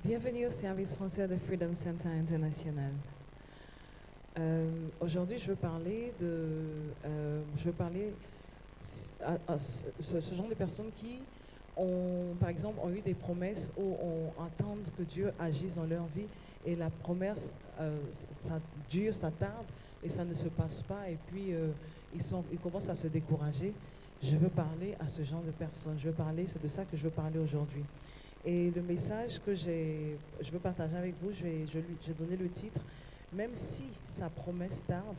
Bienvenue au service français de Freedom Center International. Aujourd'hui, je veux parler à ce genre de personnes qui ont, par exemple, ont eu des promesses ou attendent que Dieu agisse dans leur vie et la promesse, ça dure, ça tarde et ça ne se passe pas et puis ils commencent à se décourager. Je veux parler à ce genre de personnes. C'est de ça que je veux parler aujourd'hui. Et le message que je veux partager avec vous, j'ai donné le titre. Même si sa promesse tarde,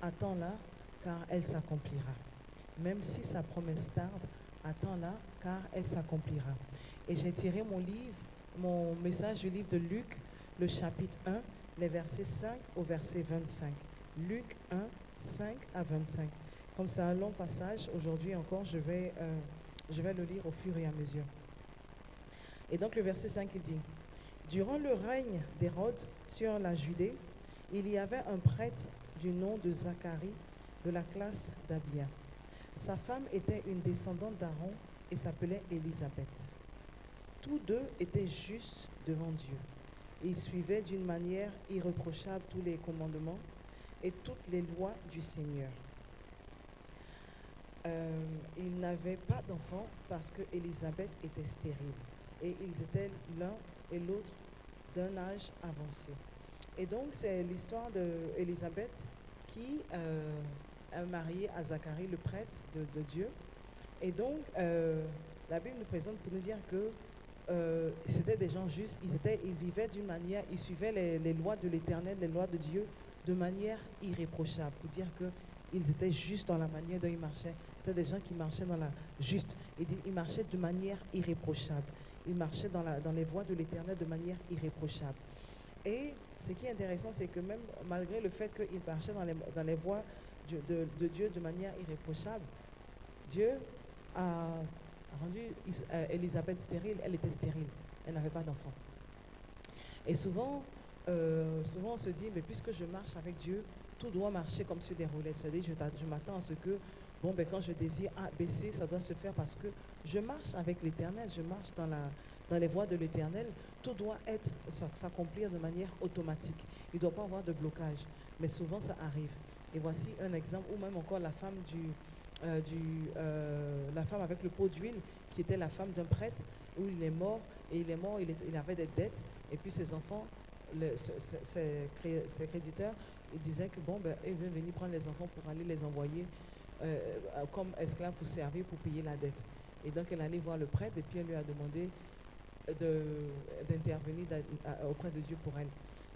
attends-la, car elle s'accomplira. Même si sa promesse tarde, attends-la, car elle s'accomplira. Et j'ai tiré mon message du livre de Luc, le chapitre 1, les versets 5 au verset 25. Luc 1, 5 à 25. Comme c'est un long passage, aujourd'hui encore, je vais le lire au fur et à mesure. Et donc le verset 5 il dit, durant le règne d'Hérode sur la Judée, il y avait un prêtre du nom de Zacharie de la classe d'Abia. Sa femme était une descendante d'Aaron et s'appelait Élisabeth. Tous deux étaient justes devant Dieu. Ils suivaient d'une manière irréprochable tous les commandements et toutes les lois du Seigneur. Ils n'avaient pas d'enfants parce que Élisabeth était stérile. Et ils étaient l'un et l'autre d'un âge avancé. Et donc, c'est l'histoire d'Élisabeth qui est mariée à Zacharie, le prêtre de Dieu. Et donc, la Bible nous présente pour nous dire que c'était des gens justes. Ils vivaient d'une manière, ils suivaient les lois de l'Éternel, les lois de Dieu, de manière irréprochable. Pour dire qu'ils étaient justes dans la manière dont ils marchaient. C'était des gens qui marchaient dans la juste. Ils marchaient de manière irréprochable. Ils marchaient dans les voies de l'Éternel de manière irréprochable. Et ce qui est intéressant, c'est que même malgré le fait qu'ils marchaient dans les voies de Dieu de manière irréprochable, Dieu a rendu Élisabeth stérile. Elle était stérile. Elle n'avait pas d'enfant. Et souvent on se dit, mais puisque je marche avec Dieu, tout doit marcher comme sur des roulettes. C'est-à-dire, je m'attends à ce que, quand je désire A, B, C, ça doit se faire parce que je marche avec l'Éternel, je marche dans les voies de l'Éternel. Tout doit s'accomplir de manière automatique. Il ne doit pas avoir de blocage. Mais souvent, ça arrive. Et voici un exemple, ou même encore la femme la femme avec le pot d'huile, qui était la femme d'un prêtre, où il est mort, il avait des dettes, et puis ses enfants, ses créditeurs, ils disaient que ils veulent venir prendre les enfants pour aller les envoyer comme esclaves pour servir, pour payer la dette. Et donc elle allait voir le prêtre et puis elle lui a demandé d'intervenir auprès de Dieu pour elle.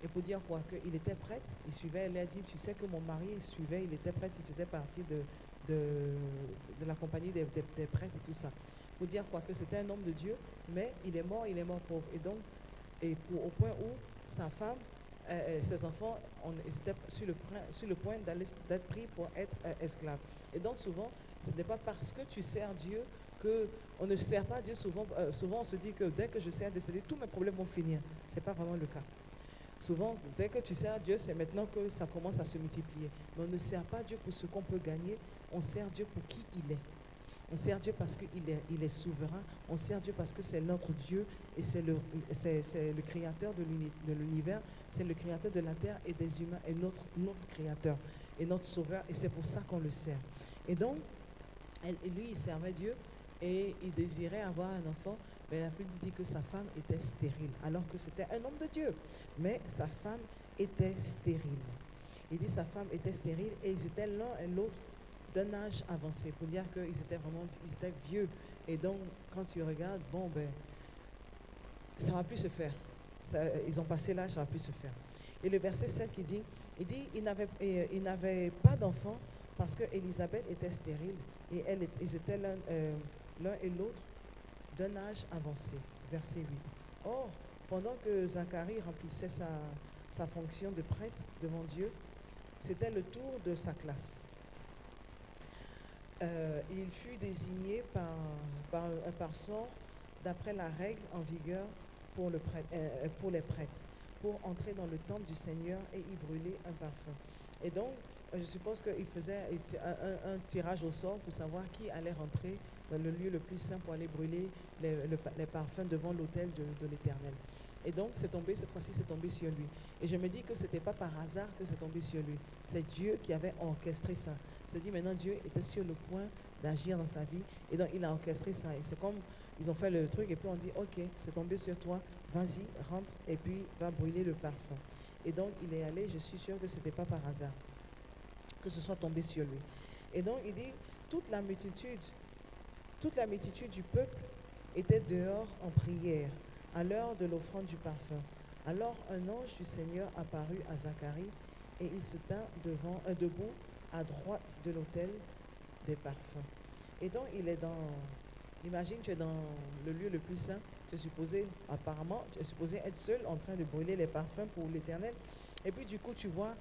Et pour dire quoi, qu'il était prêtre, il suivait, elle a dit, tu sais que mon mari suivait, il était prêtre, il faisait partie de la compagnie des prêtres et tout ça. Pour dire quoi, que c'était un homme de Dieu, mais il est mort pauvre. Et donc, au point où sa femme, ses enfants, ils étaient sur le point d'être pris pour être esclaves. Et donc souvent, ce n'est pas parce que tu sers Dieu qu'on ne sert pas Dieu. Souvent on se dit que dès que je sers Dieu, tous mes problèmes vont finir. Ce n'est pas vraiment le cas. Souvent, dès que tu sers Dieu, c'est maintenant que ça commence à se multiplier. Mais on ne sert pas Dieu pour ce qu'on peut gagner, on sert Dieu pour qui il est. On sert Dieu parce qu'il est souverain, on sert Dieu parce que c'est notre Dieu et c'est le créateur de l'univers, c'est le créateur de la terre et des humains et notre créateur et notre sauveur, et c'est pour ça qu'on le sert. Et donc, lui, il servait Dieu et il désirait avoir un enfant, mais la Bible dit que sa femme était stérile, alors que c'était un homme de Dieu. Mais sa femme était stérile. Il dit sa femme était stérile et ils étaient l'un et l'autre d'un âge avancé, pour dire qu'ils étaient vieux. Et donc, quand tu regardes, ça ne va plus se faire. Ils ont passé l'âge, ça ne va plus se faire. Et le verset 7 il n'avait pas d'enfant parce que Élisabeth était stérile et ils étaient l'un et l'autre d'un âge avancé. Verset 8. Or, pendant que Zacharie remplissait sa fonction de prêtre devant Dieu, c'était le tour de sa classe. Il fut désigné par sort d'après la règle en vigueur pour les prêtres, pour entrer dans le temple du Seigneur et y brûler un parfum. Et donc, je suppose qu'il faisait un tirage au sort pour savoir qui allait rentrer dans le lieu le plus saint pour aller brûler les parfums devant l'autel de l'Éternel. Et donc, c'est tombé, cette fois-ci, c'est tombé sur lui. Et je me dis que ce n'était pas par hasard que c'est tombé sur lui. C'est Dieu qui avait orchestré ça. C'est dit maintenant, Dieu était sur le point d'agir dans sa vie. Et donc, il a orchestré ça. Et c'est comme, ils ont fait le truc et puis on dit, ok, c'est tombé sur toi, vas-y, rentre et puis va brûler le parfum. Et donc, il est allé, je suis sûre que ce n'était pas par hasard que ce soit tombé sur lui. Et donc, il dit, toute la multitude du peuple était dehors en prière à l'heure de l'offrande du parfum. Alors un ange du Seigneur apparut à Zacharie et il se tint debout à droite de l'autel des parfums. Et donc il est imagine tu es dans le lieu le plus saint, tu es supposé être seul en train de brûler les parfums pour l'Éternel. Et puis du coup tu vois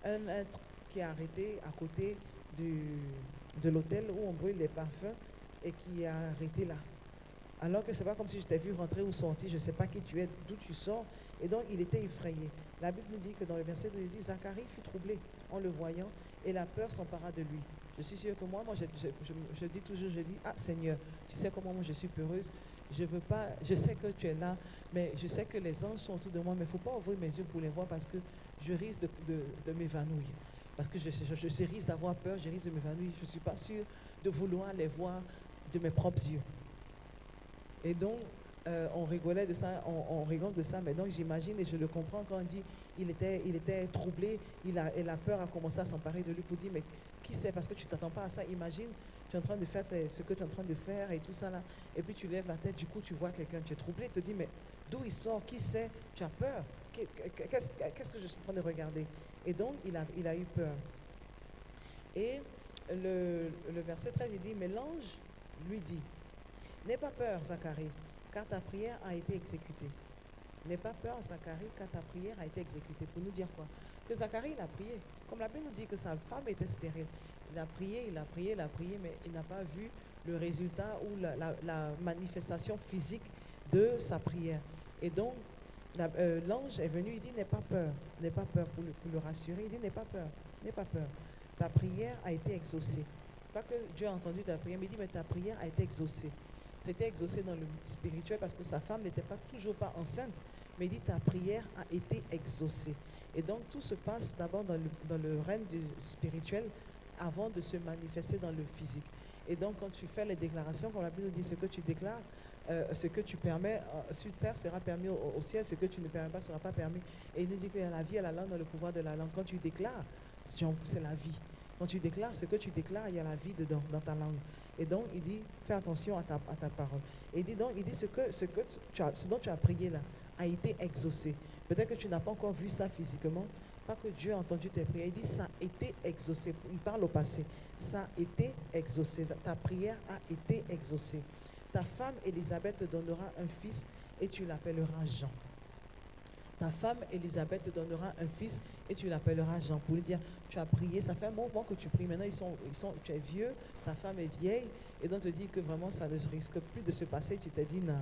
un être qui est arrêté à côté de l'autel où on brûle les parfums et qui est arrêté là. Alors que ce n'est pas comme si je t'ai vu rentrer ou sortir, je ne sais pas qui tu es, d'où tu sors. Et donc, il était effrayé. La Bible nous dit que dans le verset 2, il dit, Zacharie fut troublé en le voyant et la peur s'empara de lui. Je suis sûre que moi je dis toujours, je dis, ah Seigneur, tu sais comment moi je suis peureuse. Je sais que tu es là, mais je sais que les anges sont autour de moi, mais il ne faut pas ouvrir mes yeux pour les voir parce que je risque de m'évanouir. Parce que je risque d'avoir peur, je risque de m'évanouir. Je ne suis pas sûre de vouloir les voir de mes propres yeux. Et donc, on rigolait de ça, on rigole de ça, mais donc j'imagine et je le comprends quand on dit il était troublé, et la peur a commencé à s'emparer de lui pour dire mais qui sait, parce que tu ne t'attends pas à ça. Imagine, tu es en train de faire ce que tu es en train de faire et tout ça là, et puis tu lèves la tête, du coup tu vois quelqu'un, tu es troublé, tu te dis mais d'où il sort, qui sait, tu as peur, qu'est-ce que je suis en train de regarder? Et donc il a eu peur. Et le verset 13 il dit mais l'ange lui dit, n'aie pas peur, Zacharie, car ta prière a été exécutée. N'aie pas peur, Zacharie, car ta prière a été exécutée. Pour nous dire quoi? Que Zacharie, il a prié. Comme la Bible nous dit que sa femme était stérile. Il a prié, mais il n'a pas vu le résultat ou la manifestation physique de sa prière. Et donc, l'ange est venu, il dit, n'aie pas peur pour le rassurer. Il dit, n'aie pas peur. Ta prière a été exaucée. Pas que Dieu a entendu ta prière, mais il dit, mais ta prière a été exaucée. C'était exaucé dans le spirituel parce que sa femme n'était toujours pas enceinte, mais il dit ta prière a été exaucée. Et donc tout se passe d'abord dans le règne du spirituel avant de se manifester dans le physique. Et donc quand tu fais les déclarations, comme la Bible nous dit, ce que tu déclares, ce que tu permets sur terre sera permis au ciel, ce que tu ne permets pas ne sera pas permis. Et il nous dit qu'il y a la vie et la langue dans le pouvoir de la langue. Quand tu déclares, c'est la vie. Quand tu déclares, ce que tu déclares, il y a la vie dedans, dans ta langue. Et donc, il dit, fais attention à ta parole. Et il dit donc, ce dont tu as prié là, a été exaucé. Peut-être que tu n'as pas encore vu ça physiquement, pas que Dieu a entendu tes prières. Il dit, ça a été exaucé. Il parle au passé. Ça a été exaucé. Ta prière a été exaucée. Ta femme Élisabeth te donnera un fils et tu l'appelleras Jean. Ta femme Élisabeth te donnera un fils et tu l'appelleras Jean. Pour lui dire, tu as prié, ça fait un bon moment que tu pries. Maintenant, tu es vieux, ta femme est vieille. Et donc, te dit que vraiment, ça ne risque plus de se passer. Tu te dis, non,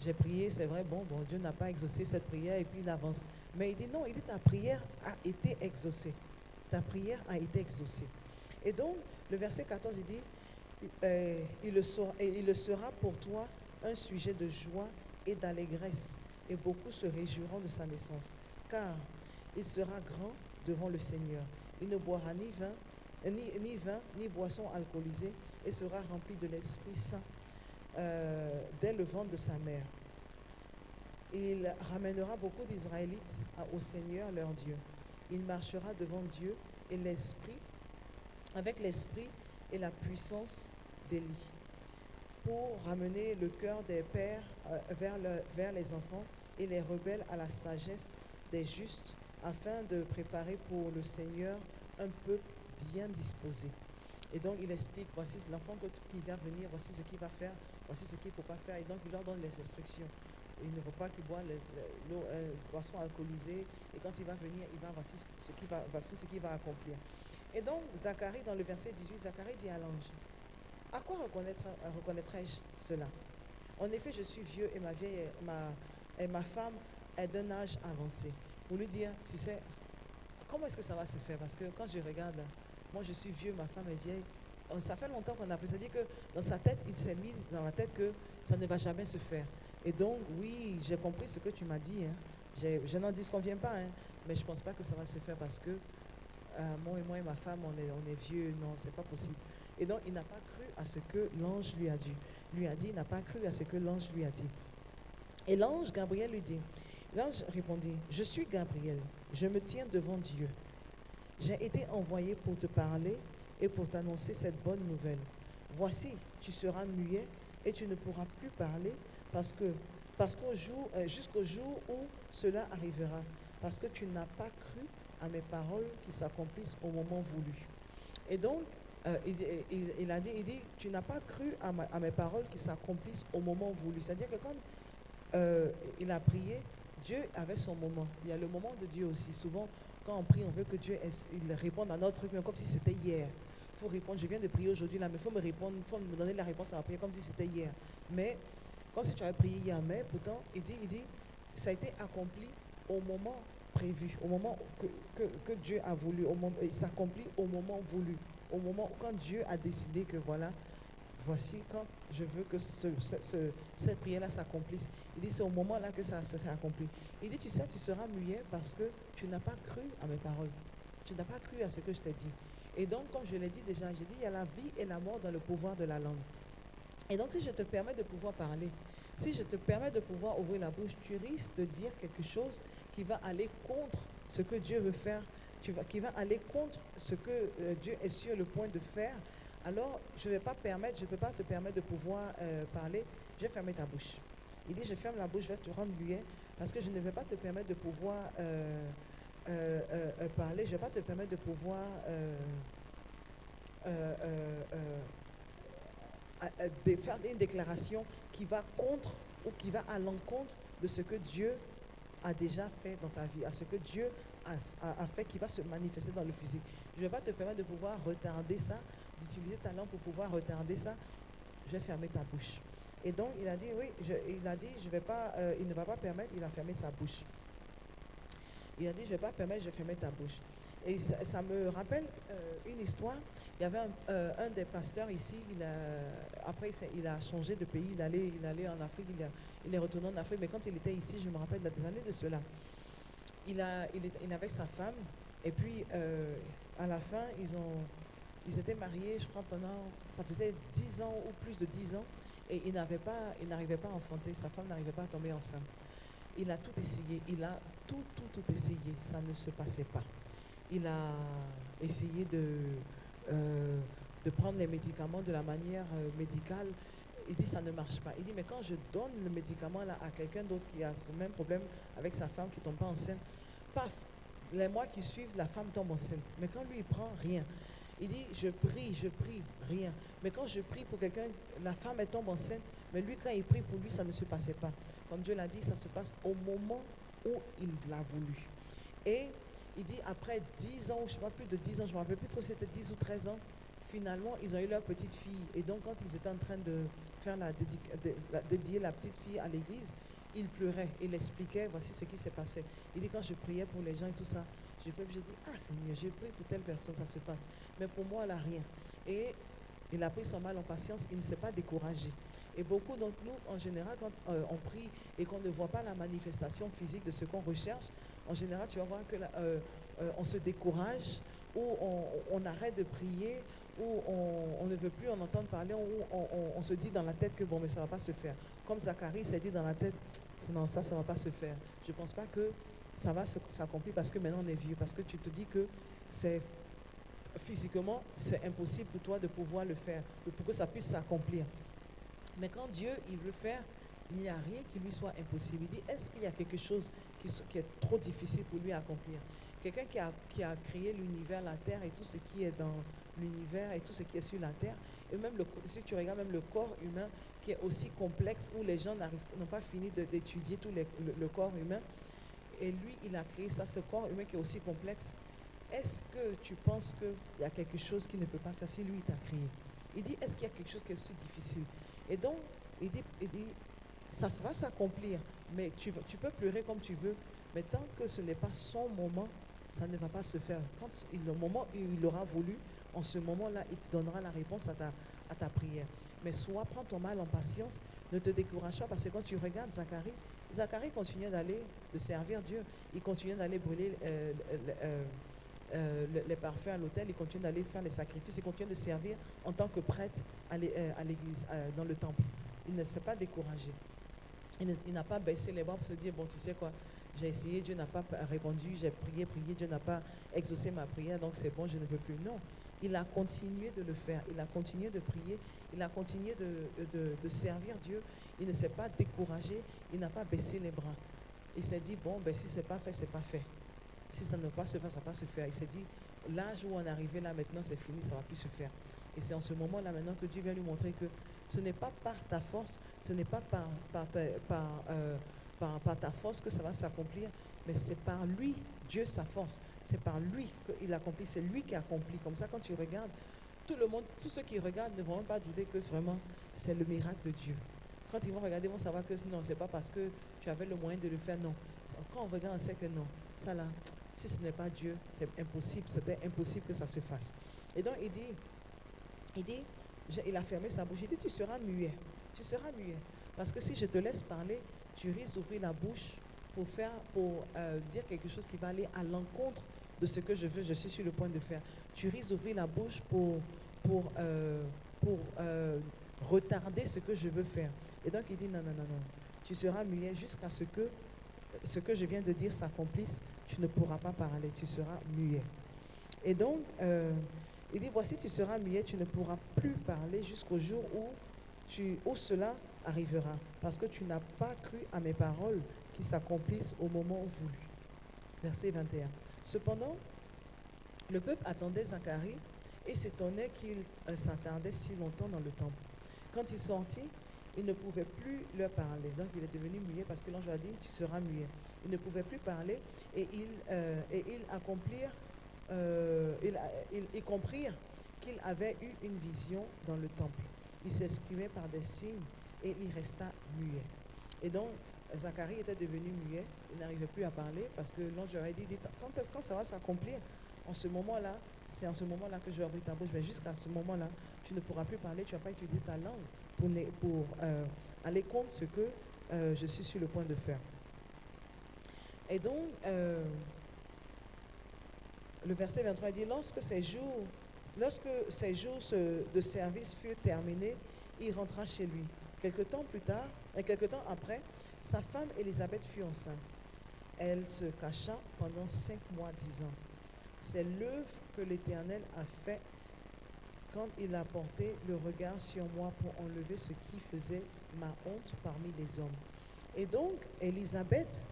j'ai prié, c'est vrai, bon, Dieu n'a pas exaucé cette prière et puis il avance. Mais il dit, non, il dit, ta prière a été exaucée. Ta prière a été exaucée. Et donc, le verset 14, il dit, il le sera pour toi un sujet de joie et d'allégresse. Et beaucoup se réjouiront de sa naissance, car il sera grand devant le Seigneur. Il ne boira ni vin, ni boisson alcoolisée, et sera rempli de l'Esprit Saint dès le ventre de sa mère. Il ramènera beaucoup d'Israélites au Seigneur leur Dieu. Il marchera devant Dieu et avec l'esprit et la puissance d'Élie, pour ramener le cœur des pères vers les enfants et les rebelles à la sagesse des justes, afin de préparer pour le Seigneur un peuple bien disposé. Et donc il explique, voici l'enfant qui va venir, voici ce qu'il va faire, voici ce qu'il ne faut pas faire. Et donc il leur donne les instructions. Il ne faut pas qu'il boive l'eau, boisson alcoolisée. Et quand il va venir, voici ce qu'il va accomplir. Et donc Zacharie, dans le verset 18, Zacharie dit à l'ange, à quoi reconnaîtrai-je cela? En effet, je suis vieux et ma femme est d'un âge avancé. Pour lui dire, tu sais, comment est-ce que ça va se faire? Parce que quand je regarde, moi je suis vieux, ma femme est vieille. Ça fait longtemps qu'on a pris. C'est-à-dire que dans sa tête, il s'est mis dans la tête que ça ne va jamais se faire. Et donc, oui, j'ai compris ce que tu m'as dit. Hein. Je n'en disconviens pas, hein, mais je ne pense pas que ça va se faire parce que moi et ma femme, on est vieux. Non, c'est pas possible. Et donc, il n'a pas cru à ce que l'ange lui a dit. Il n'a pas cru à ce que l'ange lui a dit. Et l'ange Gabriel lui dit, l'ange répondit, je suis Gabriel, je me tiens devant Dieu. J'ai été envoyé pour te parler et pour t'annoncer cette bonne nouvelle. Voici, tu seras muet et tu ne pourras plus parler jusqu'au jour où cela arrivera, parce que tu n'as pas cru à mes paroles qui s'accomplissent au moment voulu. Et donc, il dit, tu n'as pas cru à mes paroles qui s'accomplissent au moment voulu. C'est-à-dire que quand il a prié, Dieu avait son moment. Il y a le moment de Dieu aussi. Souvent, quand on prie, on veut que Dieu il réponde à notre truc, mais comme si c'était hier. Il faut répondre, je viens de prier aujourd'hui, là, mais il faut me répondre, il faut me donner la réponse à ma prière comme si c'était hier. Mais, comme si tu avais prié hier, mais pourtant, il dit, ça a été accompli au moment prévu, au moment que Dieu a voulu, il s'accomplit au moment voulu, au moment quand Dieu a décidé que voilà, voici quand je veux que cette prière-là s'accomplisse. Il dit, c'est au moment-là que ça s'est accompli. Il dit, tu sais, tu seras muet parce que tu n'as pas cru à mes paroles. Tu n'as pas cru à ce que je t'ai dit. Et donc, comme je l'ai dit déjà, j'ai dit, il y a la vie et la mort dans le pouvoir de la langue. Et donc, si je te permets de pouvoir parler, si je te permets de pouvoir ouvrir la bouche, tu risques de dire quelque chose qui va aller contre ce que Dieu veut faire, qui va aller contre ce que Dieu est sur le point de faire. Alors, je ne peux pas te permettre de pouvoir parler, je vais fermer ta bouche. Il dit, je ferme la bouche, je vais te rendre muet, parce que je ne vais pas te permettre de pouvoir parler, je ne vais pas te permettre de pouvoir faire une déclaration qui va contre ou qui va à l'encontre de ce que Dieu a déjà fait dans ta vie, à ce que Dieu a fait qui va se manifester dans le physique. Je ne vais pas te permettre de pouvoir retarder ça, d'utiliser ta langue pour pouvoir retarder ça. Je vais fermer ta bouche. Et donc, il a dit, oui, il ne va pas permettre, il a fermé sa bouche. Il a dit, je ne vais pas permettre, je vais fermer ta bouche. Et ça me rappelle une histoire. Il y avait un des pasteurs ici, après il a changé de pays, il allait en Afrique, il est retourné en Afrique, mais quand il était ici, je me rappelle des années de cela, il avait sa femme, et puis à la fin, ils étaient mariés, je crois, ça faisait 10 ans ou plus de 10 ans, et il n'arrivait pas à enfanter, sa femme n'arrivait pas à tomber enceinte. Il a tout essayé, tout essayé, ça ne se passait pas. Il a essayé de prendre les médicaments de la manière médicale. Il dit ça ne marche pas. Il dit mais quand je donne le médicament là à quelqu'un d'autre qui a ce même problème avec sa femme qui ne tombe pas enceinte, paf, les mois qui suivent, la femme tombe enceinte. Mais quand lui il prend rien. Il dit je prie, rien. Mais quand je prie pour quelqu'un, la femme elle tombe enceinte. Mais lui quand il prie pour lui, ça ne se passait pas. Comme Dieu l'a dit, ça se passe au moment où il l'a voulu. Et il dit après 10 ans, je ne sais pas, plus de 10 ans, je ne me rappelle plus trop, c'était 10 ou 13 ans, finalement, ils ont eu leur petite fille. Et donc, quand ils étaient en train de faire dédier la petite fille à l'église, il pleurait, il expliquait, voici ce qui s'est passé. Il dit, quand je priais pour les gens et tout ça, je dis, ah Seigneur, j'ai prié pour telle personne, ça se passe. Mais pour moi, elle n'a rien. Et il a pris son mal en patience, il ne s'est pas découragé. Et beaucoup d'entre nous, en général, quand on prie et qu'on ne voit pas la manifestation physique de ce qu'on recherche, en général, tu vas voir que on se décourage, ou on arrête de prier, ou on ne veut plus en entendre parler, ou on se dit dans la tête que bon, mais ça ne va pas se faire. Comme Zacharie s'est dit dans la tête, non, ça ne va pas se faire. Je ne pense pas que ça va s'accomplir parce que maintenant on est vieux, parce que tu te dis que physiquement, c'est impossible pour toi de pouvoir le faire, pour que ça puisse s'accomplir. Mais quand Dieu, il veut faire, il n'y a rien qui lui soit impossible. Il dit, est-ce qu'il y a quelque chose qui est trop difficile pour lui à accomplir? Quelqu'un qui a créé l'univers, la terre et tout ce qui est dans l'univers et tout ce qui est sur la terre, et même si tu regardes même le corps humain qui est aussi complexe, où les gens n'ont pas fini d'étudier tout le corps humain, et lui, il a créé ça, ce corps humain qui est aussi complexe. Est-ce que tu penses qu'il y a quelque chose qu'il ne peut pas faire si lui, il t'a créé? Il dit, est-ce qu'il y a quelque chose qui est aussi difficile? Et donc, il dit, ça va s'accomplir, mais tu peux pleurer comme tu veux, mais tant que ce n'est pas son moment, ça ne va pas se faire. Quand le moment où il aura voulu, en ce moment-là, il te donnera la réponse à ta prière. Mais soit prends ton mal en patience, Ne te décourage pas parce que quand tu regardes Zacharie, Zacharie continuait de servir Dieu. Il continuait d'aller brûler les parfums à l'autel, il continue d'aller faire les sacrifices, il continue de servir en tant que prêtre à l'église, dans le temple. Il ne s'est pas découragé. Il n'a pas baissé les bras pour se dire, bon, tu sais quoi, j'ai essayé, Dieu n'a pas répondu, j'ai prié, Dieu n'a pas exaucé ma prière, donc c'est bon, je ne veux plus. Non, il a continué de le faire, il a continué de prier, il a continué de servir Dieu, il ne s'est pas découragé, il n'a pas baissé les bras. Il s'est dit, bon, ben, si ce n'est pas fait, c'est pas fait. Si ça ne va pas se faire, ça ne va pas se faire. Il s'est dit, l'âge où on est arrivé là, maintenant, c'est fini, ça ne va plus se faire. Et c'est en ce moment-là, maintenant, que Dieu vient lui montrer que ce n'est pas par ta force, ce n'est pas par ta force que ça va s'accomplir, mais c'est par lui, Dieu, sa force. C'est par lui qu'il accomplit, c'est lui qui accomplit. Comme ça, quand tu regardes, tout le monde, tous ceux qui regardent ne vont même pas douter que vraiment, c'est le miracle de Dieu. Quand ils vont regarder, ils vont savoir que non, ce n'est pas parce que tu avais le moyen de le faire, non. Quand on regarde, on sait que non. Ça là, si ce n'est pas Dieu, c'est impossible, c'était impossible que ça se fasse. Et donc, il a fermé sa bouche, il dit, tu seras muet. Parce que si je te laisse parler, tu risques d'ouvrir la bouche pour dire quelque chose qui va aller à l'encontre de ce que je suis sur le point de faire. Tu risques d'ouvrir la bouche pour retarder ce que je veux faire. Et donc il dit non, tu seras muet jusqu'à ce que je viens de dire s'accomplisse, tu ne pourras pas parler, tu seras muet. Et donc, il dit, voici, tu seras muet, tu ne pourras plus parler jusqu'au jour où cela arrivera, parce que tu n'as pas cru à mes paroles qui s'accomplissent au moment voulu. Verset 21. Cependant, le peuple attendait Zacharie et s'étonnait qu'il s'attardait si longtemps dans le temple. Quand il sortit, il ne pouvait plus leur parler. Donc il est devenu muet parce que l'ange a dit, tu seras muet. Il ne pouvait plus parler et ils comprirent qu'il avait eu une vision dans le temple. Il s'exprimait par des signes et il resta muet. Et donc, Zacharie était devenu muet, il n'arrivait plus à parler parce que l'ange aurait dit, quand ça va s'accomplir? En ce moment-là, c'est en ce moment-là que je vais ouvrir ta bouche, mais jusqu'à ce moment-là, tu ne pourras plus parler, tu ne vas pas utiliser ta langue pour aller contre ce que je suis sur le point de faire. Et donc, le verset 23 dit, lorsque ces jours de service furent terminés, il rentra chez lui. Quelque temps après, sa femme Élisabeth fut enceinte. Elle se cacha pendant 5 mois, disant, c'est l'œuvre que l'Éternel a fait quand il a porté le regard sur moi pour enlever ce qui faisait ma honte parmi les hommes. Et donc, Élisabeth,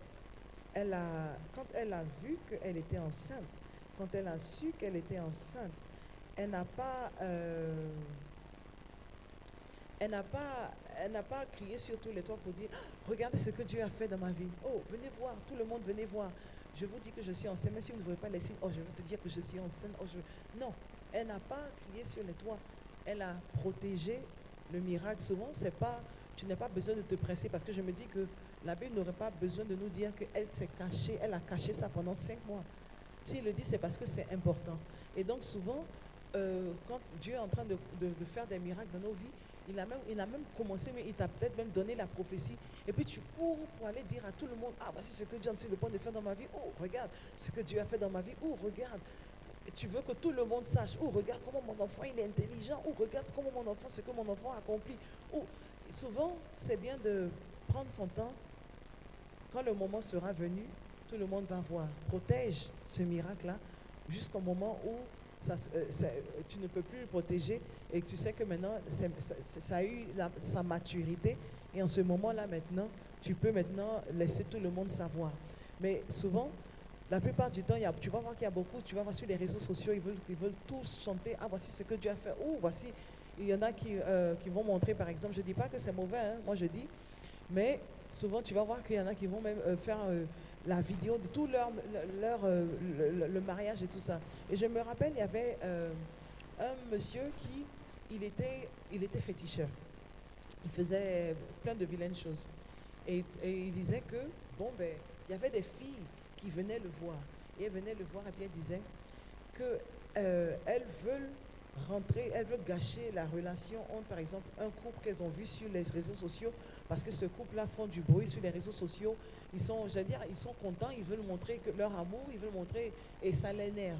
quand elle a vu qu'elle était enceinte, quand elle a su qu'elle était enceinte, elle n'a pas crié sur tous les toits pour dire, regardez ce que Dieu a fait dans ma vie. Oh, venez voir, tout le monde venez voir. Je vous dis que je suis enceinte, mais si vous ne voyez pas les signes, oh, je vais te dire que je suis enceinte. Non, elle n'a pas crié sur les toits. Elle a protégé le miracle. Souvent, tu n'as pas besoin de te presser parce que je me dis que la Bible n'aurait pas besoin de nous dire qu'elle s'est cachée, elle a caché ça pendant 5 mois. S'il le dit, c'est parce que c'est important. Et donc souvent, quand Dieu est en train de faire des miracles dans nos vies, il a même commencé, mais il t'a peut-être même donné la prophétie. Et puis tu cours pour aller dire à tout le monde, ah, voici ce que Dieu est sur le point de faire dans ma vie. Oh, regarde ce que Dieu a fait dans ma vie. Oh, regarde. Et tu veux que tout le monde sache. Oh, regarde comment mon enfant, il est intelligent. Oh, regarde comment ce que mon enfant a accompli. Oh, souvent, c'est bien de prendre ton temps. Quand le moment sera venu, tout le monde va voir. Protège ce miracle-là jusqu'au moment où tu ne peux plus le protéger et tu sais que maintenant, ça a eu sa maturité et en ce moment-là maintenant, tu peux maintenant laisser tout le monde savoir. Mais souvent, la plupart du temps, tu vas voir qu'il y a beaucoup, tu vas voir sur les réseaux sociaux, ils veulent tous chanter, ah voici ce que Dieu a fait, ou voici, il y en a qui vont montrer par exemple, je ne dis pas que c'est mauvais, hein, moi je dis, mais souvent tu vas voir qu'il y en a qui vont même faire la vidéo de tout le mariage et tout ça. Et je me rappelle, il y avait un monsieur il était féticheur. Il faisait plein de vilaines choses. Et il disait que, il y avait des filles qui venaient le voir. Et elles venaient le voir et puis elles disaient qu'elles veulent rentrer, elle veut gâcher la relation entre, par exemple, un couple qu'elles ont vu sur les réseaux sociaux, parce que ce couple-là font du bruit sur les réseaux sociaux. Ils sont, j'allais dire, ils sont contents, ils veulent montrer que leur amour, ils veulent montrer, et ça l'énerve.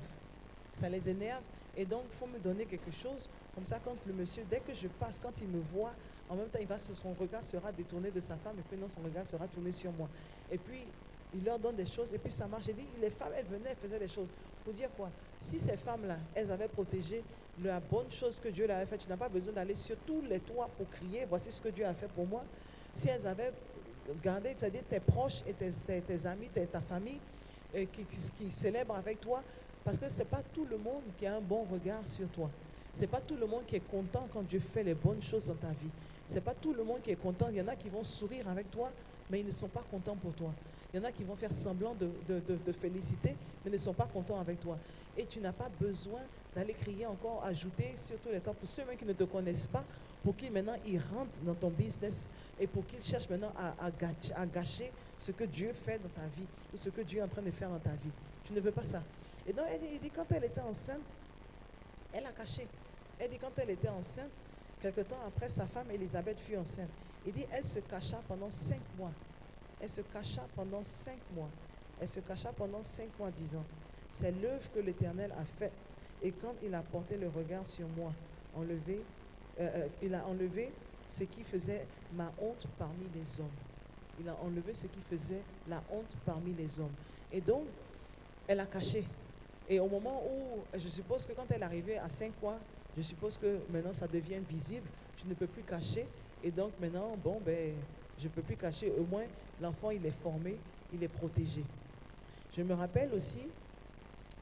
Ça les énerve, et donc il faut me donner quelque chose. Comme ça, quand le monsieur, dès que je passe, quand il me voit, en même temps, son regard sera détourné de sa femme, et puis non, son regard sera tourné sur moi. Et puis, il leur donne des choses, et puis ça marche. J'ai dit, les femmes, elles venaient, elles faisaient des choses. Pour dire quoi? Si ces femmes-là, elles avaient protégé la bonne chose que Dieu leur avait faite, tu n'as pas besoin d'aller sur tous les toits pour crier, voici ce que Dieu a fait pour moi. Si elles avaient gardé, c'est-à-dire tes proches et tes amis, ta famille, qui célèbrent avec toi, parce que ce n'est pas tout le monde qui a un bon regard sur toi. Ce n'est pas tout le monde qui est content quand Dieu fait les bonnes choses dans ta vie. Ce n'est pas tout le monde qui est content. Il y en a qui vont sourire avec toi, mais ils ne sont pas contents pour toi. Il y en a qui vont faire semblant de féliciter, mais ne sont pas contents avec toi. Et tu n'as pas besoin d'aller crier encore, ajouter sur tous les temps pour ceux qui ne te connaissent pas, pour qu'ils maintenant ils rentrent dans ton business et pour qu'ils cherchent maintenant à gâcher ce que Dieu fait dans ta vie ou ce que Dieu est en train de faire dans ta vie. Tu ne veux pas ça. Et donc, il dit, quand elle était enceinte, elle a caché. Elle dit, quand elle était enceinte, quelque temps après, sa femme Élisabeth fut enceinte. Il dit, elle se cacha pendant 5 mois. Elle se cacha pendant 5 mois. Elle se cacha pendant 5 mois, disant, c'est l'œuvre que l'Éternel a faite. Et quand il a porté le regard sur moi, il a enlevé ce qui faisait ma honte parmi les hommes. Il a enlevé ce qui faisait la honte parmi les hommes. Et donc, elle a caché. Et au moment où, je suppose que quand elle est arrivée à 5 mois, je suppose que maintenant ça devient visible, tu ne peux plus cacher. Et donc maintenant, bon, ben, je ne peux plus cacher. Au moins, l'enfant, il est formé, il est protégé. Je me rappelle aussi,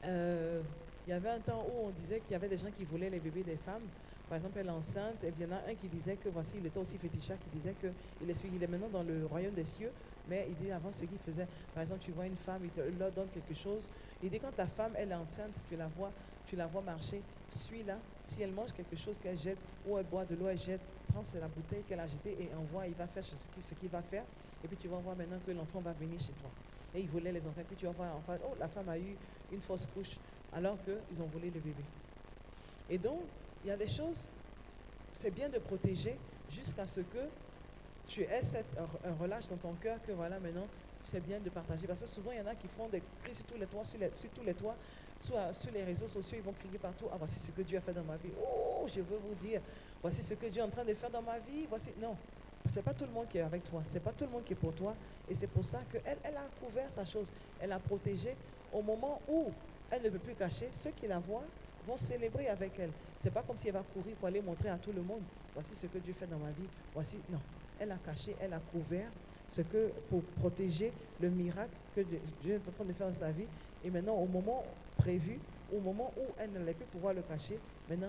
il y avait un temps où on disait qu'il y avait des gens qui voulaient les bébés des femmes. Par exemple, elle est enceinte, et il y en a un qui disait que, voici, il était aussi féticheur, qui disait qu'il est maintenant dans le royaume des cieux, mais il dit avant ce qu'il faisait. Par exemple, tu vois une femme, il leur donne quelque chose. Il dit quand la femme, elle est enceinte, tu la vois marcher, suis-la. Si elle mange quelque chose qu'elle jette, ou elle boit de l'eau, elle jette, prends la bouteille qu'elle a jetée et envoie, il va faire ce qu'il va faire. Et puis tu vas voir maintenant que l'enfant va venir chez toi. Et ils volaient les enfants. Puis tu vas voir, enfin, oh, la femme a eu une fausse couche, alors qu'ils ont volé le bébé. Et donc, il y a des choses, c'est bien de protéger jusqu'à ce que tu aies un relâche dans ton cœur que voilà, maintenant, c'est bien de partager. Parce que souvent, il y en a qui font des cris sur tous les toits, soit sur les réseaux sociaux, ils vont crier partout, ah, voici ce que Dieu a fait dans ma vie. Oh, je veux vous dire, voici ce que Dieu est en train de faire dans ma vie. Voici, non, c'est pas tout le monde qui est avec toi, c'est pas tout le monde qui est pour toi. Et c'est pour ça qu'elle a couvert sa chose, elle a protégé au moment où elle ne peut plus cacher. Ceux qui la voient vont célébrer avec elle. C'est pas comme si elle va courir pour aller montrer à tout le monde, voici ce que Dieu fait dans ma vie. Voici, non. Elle a caché, elle a couvert pour protéger le miracle que Dieu est en train de faire dans sa vie. Et maintenant, au moment prévu, au moment où elle n'allait plus pouvoir le cacher, maintenant,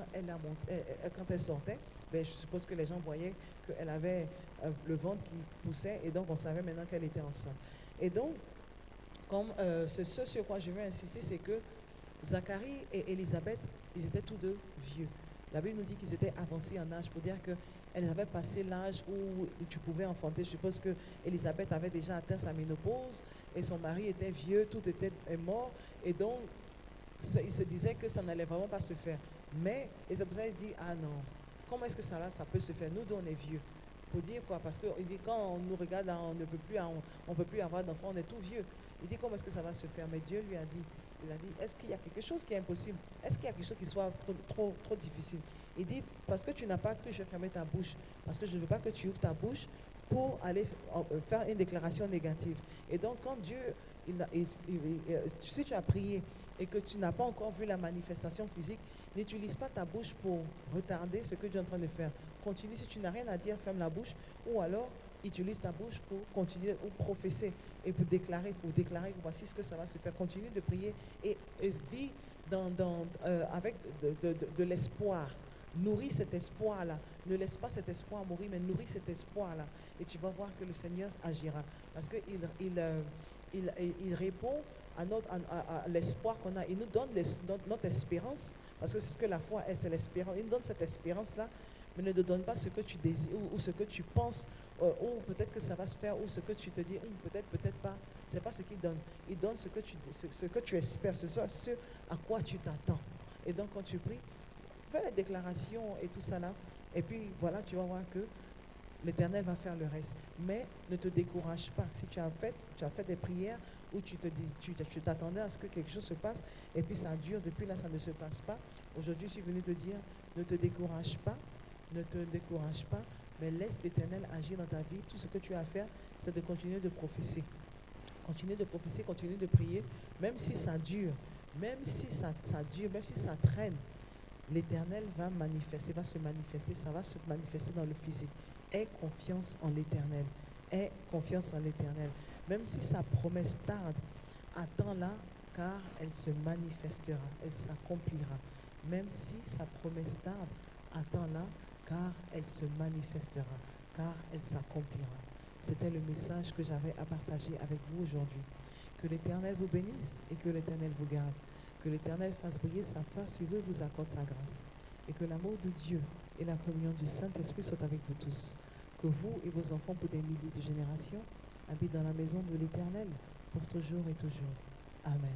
quand elle sortait, ben, je suppose que les gens voyaient qu'elle avait le ventre qui poussait et donc on savait maintenant qu'elle était enceinte. Et donc, comme ce sur quoi je veux insister, c'est que Zacharie et Élisabeth, ils étaient tous deux vieux. La Bible nous dit qu'ils étaient avancés en âge pour dire qu'elles avaient passé l'âge où tu pouvais enfanter. Je suppose que Élisabeth avait déjà atteint sa ménopause et son mari était vieux, tout était mort. Et donc, il se disait que ça n'allait vraiment pas se faire. Mais, et c'est pour ça qu'il dit, ah non, comment est-ce que ça peut se faire? Nous deux, on est vieux. Pour dire quoi? Parce qu'il dit, quand on nous regarde, on ne peut plus avoir d'enfants, on est tout vieux. Il dit, comment est-ce que ça va se faire? Mais Dieu lui a dit, est-ce qu'il y a quelque chose qui est impossible? Est-ce qu'il y a quelque chose qui soit trop difficile? Il dit, parce que tu n'as pas cru, je vais fermer ta bouche. Parce que je ne veux pas que tu ouvres ta bouche pour aller faire une déclaration négative. Et donc, quand Dieu, si tu as prié et que tu n'as pas encore vu la manifestation physique, n'utilise pas ta bouche pour retarder ce que Dieu est en train de faire. Continue, si tu n'as rien à dire, ferme la bouche. Ou alors, utilise ta bouche pour continuer ou professer et pour déclarer voici ce que ça va se faire. Continue de prier et vis avec de l'espoir. Nourris cet espoir-là. Ne laisse pas cet espoir mourir, mais nourris cet espoir-là. Et tu vas voir que le Seigneur agira. Parce qu'il répond à l'espoir qu'on a. Il nous donne notre espérance. Parce que c'est ce que la foi est, c'est l'espérance. Il nous donne cette espérance-là, mais ne te donne pas ce que tu désires ou ce que tu penses, ou peut-être que ça va se faire, ou ce que tu te dis, peut-être pas. Ce n'est pas ce qu'il donne. Il donne ce que tu espères, ce à quoi tu t'attends. Et donc, quand tu pries, fais les déclarations et tout ça là. Et puis voilà, tu vas voir que l'Éternel va faire le reste. Mais ne te décourage pas. Si tu as fait des prières où tu t'attendais à ce que quelque chose se passe et puis ça dure, depuis là ça ne se passe pas. Aujourd'hui, je suis venu te dire, ne te décourage pas, ne te décourage pas, mais laisse l'Éternel agir dans ta vie. Tout ce que tu as à faire, c'est de continuer de prophétiser. Continuer de prophétiser, continuer de prier, même si ça dure, même si ça dure, même si ça traîne, l'Éternel va se manifester, ça va se manifester dans le physique. Aie confiance en l'Éternel. Aie confiance en l'Éternel. Même si sa promesse tarde, attends-la, car elle se manifestera, elle s'accomplira. Même si sa promesse tarde, attends-la, car elle se manifestera, car elle s'accomplira. C'était le message que j'avais à partager avec vous aujourd'hui. Que l'Éternel vous bénisse et que l'Éternel vous garde. Que l'Éternel fasse briller sa face sur vous et vous accorde sa grâce. Et que l'amour de Dieu et la communion du Saint-Esprit soient avec vous tous. Que vous et vos enfants pour des milliers de générations habitent dans la maison de l'Éternel pour toujours et toujours. Amen.